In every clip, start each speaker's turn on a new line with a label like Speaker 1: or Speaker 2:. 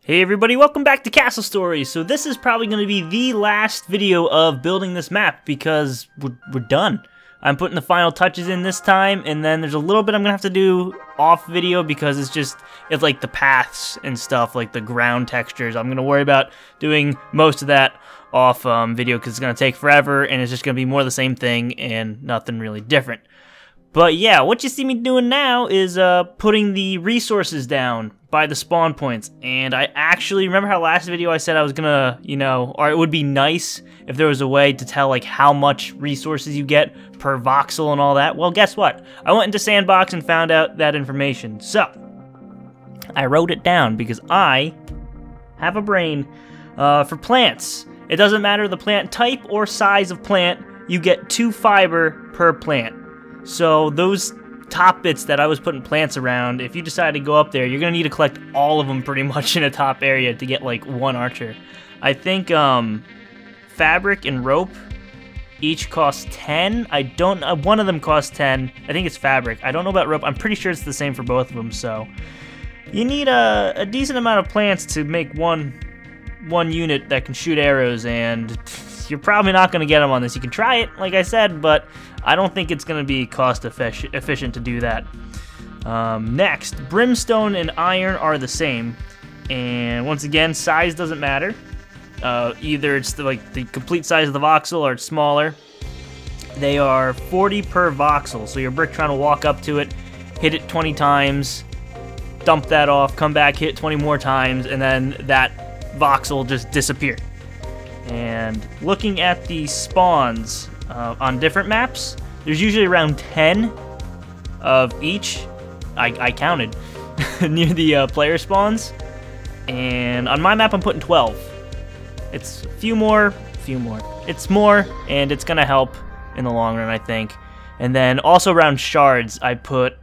Speaker 1: Hey everybody, welcome back to Castle Stories. So this is probably going to be the last video of building this map because we're done. I'm putting the final touches in this time, and then there's a little bit I'm going to have to do off video because it's like the paths and stuff, like the ground textures. I'm going to worry about doing most of that off video because it's going to take forever and it's just going to be more of the same thing and nothing really different. But yeah, what you see me doing now is putting the resources down by the spawn points. And I actually, remember how last video I said I was gonna, or it would be nice if there was a way to tell like how much resources you get per voxel and all that? Well, guess what? I went into Sandbox and found out that information. So, I wrote it down because I have a brain for plants. It doesn't matter the plant type or size of plant, you get 2 fiber per plant. So those top bits that I was putting plants around, if you decide to go up there, you're going to need to collect all of them pretty much in a top area to get like 1 archer. I think fabric and rope each cost 10. I don't know, one of them costs 10. I think it's fabric. I don't know about rope. I'm pretty sure it's the same for both of them. So you need a decent amount of plants to make one unit that can shoot arrows, and you're probably not going to get them on this. You can try it, like I said, but I don't think it's going to be cost efficient to do that. Next, brimstone and iron are the same, and once again, size doesn't matter. Either it's the complete size of the voxel or it's smaller. They are 40 per voxel, so your Bricktrons will walk up to it, hit it 20 times, dump that off, come back, hit 20 more times, and then that voxel will just disappear. And looking at the spawns on different maps, there's usually around 10 of each. I counted near the player spawns, and on my map I'm putting 12. It's a few more. It's more, and it's gonna help in the long run, I think. And then also around shards, I put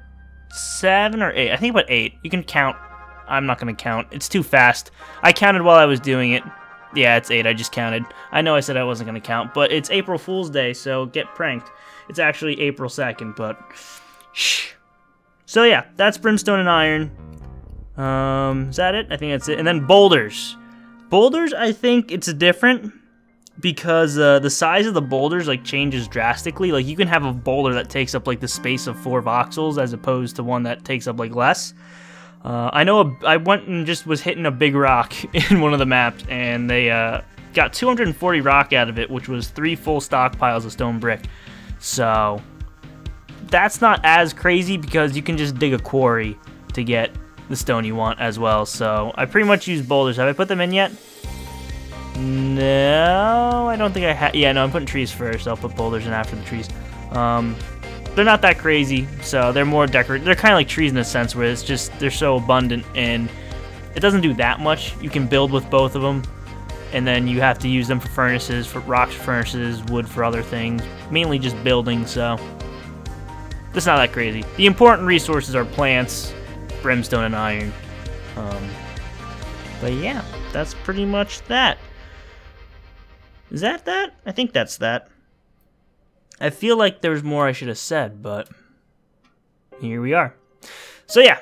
Speaker 1: 7 or 8. I think about 8. You can count. I'm not gonna count. It's too fast. I counted while I was doing it. Yeah, it's 8. I just counted. I know I said I wasn't going to count, but it's April Fool's Day, so get pranked. It's actually April 2nd, but shh. So yeah, that's brimstone and iron. Is that it? I think that's it. And then boulders. Boulders, I think it's different because the size of the boulders like changes drastically. Like you can have a boulder that takes up like the space of 4 voxels as opposed to one that takes up like less. I know I went and just was hitting a big rock in one of the maps, and they got 240 rock out of it, which was 3 full stockpiles of stone brick. So that's not as crazy because you can just dig a quarry to get the stone you want as well. So I pretty much use boulders. Have I put them in yet? No, I don't think I have. Yeah, no, I'm putting trees first. I'll put boulders in after the trees. They're not that crazy, so they're more decorative. They're kind of like trees in a sense where it's just, they're so abundant and it doesn't do that much. You can build with both of them, and then you have to use them for furnaces, for rocks for furnaces, wood for other things, mainly just building, so it's not that crazy. The important resources are plants, brimstone, and iron. But yeah, that's pretty much that. Is that that? I think that's that. I feel like there's more I should have said, but here we are. So yeah,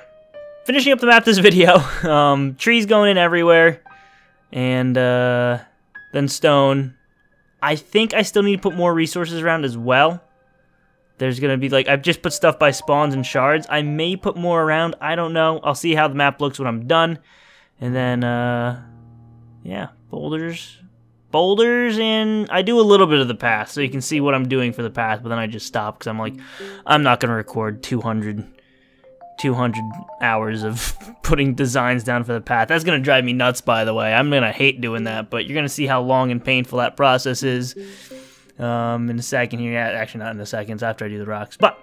Speaker 1: finishing up the map this video. Trees going in everywhere, and then stone. I think I still need to put more resources around as well. There's gonna be like, I've just put stuff by spawns and shards. I may put more around, I don't know. I'll see how the map looks when I'm done. And then yeah, boulders, and I do a little bit of the path, so you can see what I'm doing for the path, but then I just stop, because I'm like, I'm not going to record 200 hours of putting designs down for the path. That's going to drive me nuts, by the way. I'm going to hate doing that, but you're going to see how long and painful that process is in a second here. Yeah, actually not in a second, it's after I do the rocks. But,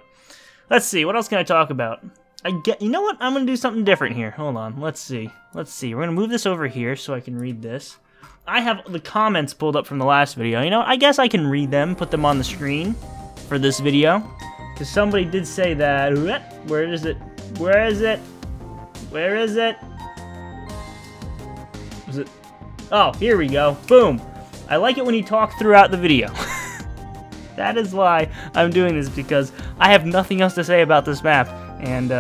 Speaker 1: let's see, what else can I talk about? You know what? I'm going to do something different here. Hold on, let's see. We're going to move this over here so I can read this. I have the comments pulled up from the last video. You know, I guess I can read them, put them on the screen for this video. Because somebody did say that. Where is it? Where is it? Where is it? Was it? Oh, here we go. Boom. I like it when you talk throughout the video. That is why I'm doing this, because I have nothing else to say about this map. And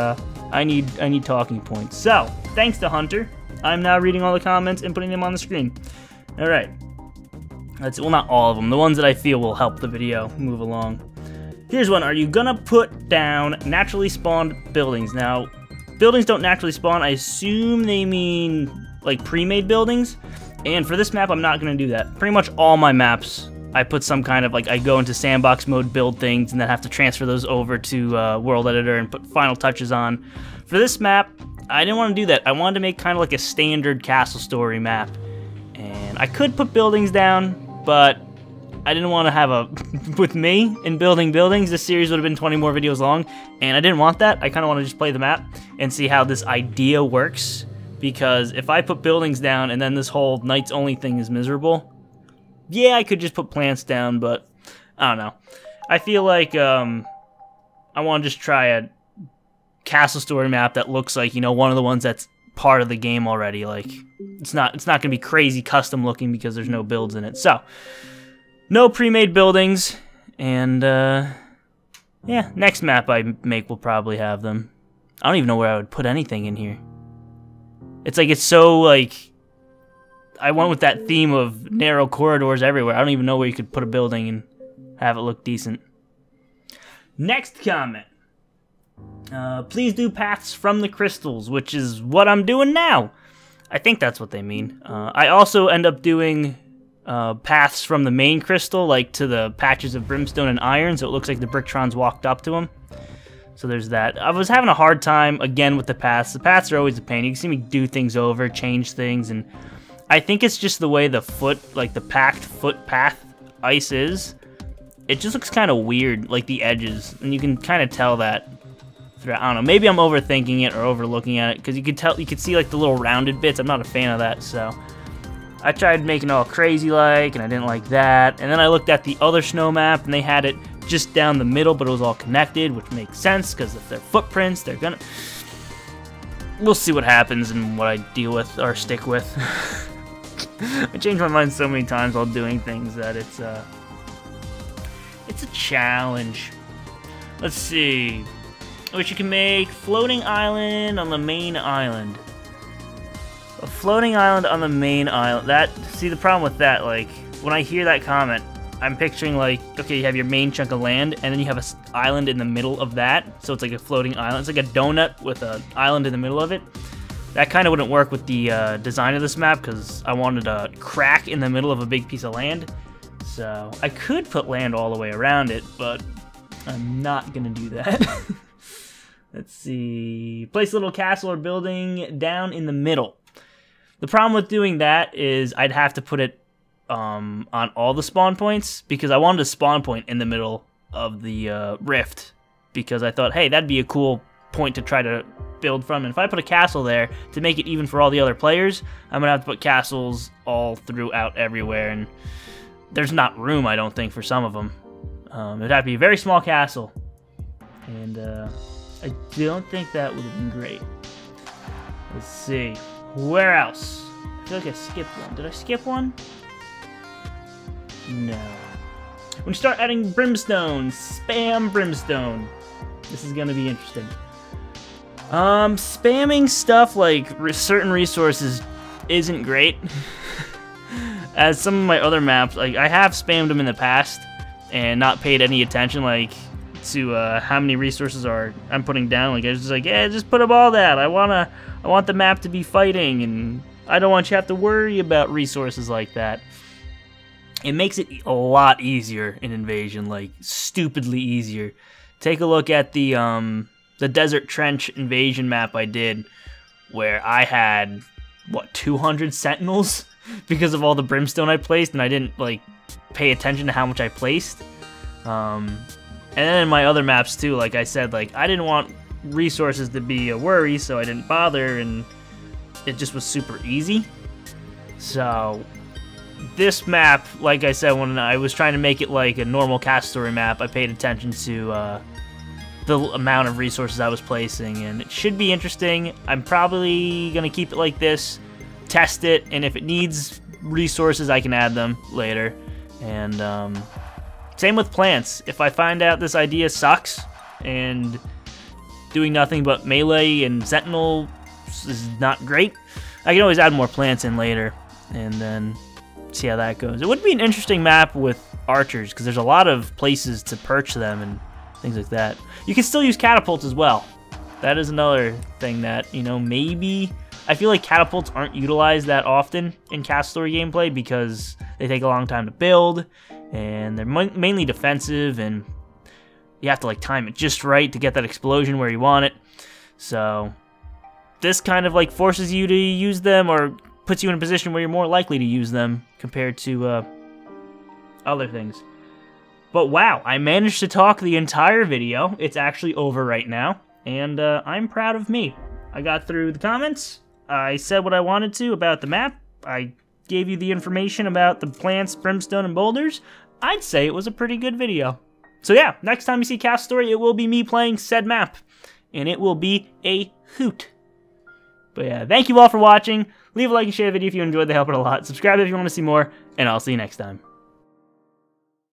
Speaker 1: I need talking points. So, thanks to Hunter. I'm now reading all the comments and putting them on the screen. All right. Well, not all of them. The ones that I feel will help the video move along. Here's one. Are you gonna put down naturally spawned buildings? Now, buildings don't naturally spawn. I assume they mean like pre-made buildings. And for this map, I'm not gonna do that. Pretty much all my maps, I put some kind of, like, I go into sandbox mode, build things, and then have to transfer those over to World Editor and put final touches on. For this map, I didn't want to do that. I wanted to make kind of like a standard castle story map. And I could put buildings down, but I didn't want to have a... with me in building buildings, this series would have been 20 more videos long, and I didn't want that. I kind of want to just play the map and see how this idea works, because if I put buildings down and then this whole Knights Only thing is miserable... Yeah, I could just put plants down, but I don't know. I feel like I want to just try a castle story map that looks like, you know, one of the ones that's part of the game already. Like, it's not going to be crazy custom looking because there's no builds in it. So, no pre-made buildings, and yeah, next map I make will probably have them. I don't even know where I would put anything in here. It's like, it's so, like... I went with that theme of narrow corridors everywhere. I don't even know where you could put a building and have it look decent. Next comment. Please do paths from the crystals, which is what I'm doing now. I think that's what they mean. I also end up doing paths from the main crystal, like to the patches of brimstone and iron, so it looks like the Bricktrons walked up to them. So there's that. I was having a hard time, again, with the paths. The paths are always a pain. You can see me do things over, change things, and... I think it's just the way the the packed foot path ice is. It just looks kind of weird, like the edges, and you can kind of tell that throughout. I don't know, maybe I'm overthinking it or overlooking at it, because you could see like the little rounded bits. I'm not a fan of that, so I tried making it all crazy like, and I didn't like that. And then I looked at the other snow map, and they had it just down the middle, but it was all connected, which makes sense, because if they're footprints, they're gonna... We'll see what happens and what I deal with or stick with. I change my mind so many times while doing things that it's a challenge. Let's see. Which you can make floating island on the main island. A floating island on the main island. See, the problem with that, like, when I hear that comment, I'm picturing, like, okay, you have your main chunk of land, and then you have an island in the middle of that, so it's like a floating island. It's like a donut with an island in the middle of it. That kind of wouldn't work with the design of this map, because I wanted a crack in the middle of a big piece of land. So I could put land all the way around it, but I'm not going to do that. Let's see. Place a little castle or building down in the middle. The problem with doing that is I'd have to put it on all the spawn points, because I wanted a spawn point in the middle of the rift, because I thought, hey, that'd be a cool point to try to build from. And if I put a castle there to make it even for all the other players, I'm gonna have to put castles all throughout everywhere, and there's not room, I don't think, for some of them. It'd have to be a very small castle, and I don't think that would have been great. Let's see, where else? I feel like I skipped one. Did I skip one? No. When you start adding brimstone, spam brimstone. This is gonna be interesting. Spamming stuff like certain resources isn't great. As some of my other maps, like, I have spammed them in the past and not paid any attention, like, to how many resources I'm putting down. Like, I was just like, yeah, just put them all down. I want the map to be fighting, and I don't want you to have to worry about resources like that. It makes it a lot easier in Invasion, like, stupidly easier. Take a look at the Desert Trench Invasion map I did, where I had, what, 200 sentinels because of all the brimstone I placed, and I didn't, like, pay attention to how much I placed. And then in my other maps, too, like I said, like, I didn't want resources to be a worry, so I didn't bother, and it just was super easy. So this map, like I said, when I was trying to make it like a normal cast story map, I paid attention to the amount of resources I was placing, and it should be interesting. I'm probably going to keep it like this, test it, and if it needs resources, I can add them later. And same with plants. If I find out this idea sucks, and doing nothing but melee and sentinel is not great, I can always add more plants in later, and then see how that goes. It would be an interesting map with archers, because there's a lot of places to perch them and things like that. You can still use catapults as well. That is another thing that, you know, maybe... I feel like catapults aren't utilized that often in Castle Story gameplay because they take a long time to build, and they're mainly defensive, and you have to like time it just right to get that explosion where you want it. So this kind of like forces you to use them, or puts you in a position where you're more likely to use them compared to other things. But wow, I managed to talk the entire video. It's actually over right now, and I'm proud of me. I got through the comments. I said what I wanted to about the map. I gave you the information about the plants, brimstone, and boulders. I'd say it was a pretty good video. So yeah, next time you see Castle Story, it will be me playing said map, and it will be a hoot. But yeah, thank you all for watching. Leave a like and share the video if you enjoyed. They help it a lot. Subscribe if you want to see more, and I'll see you next time.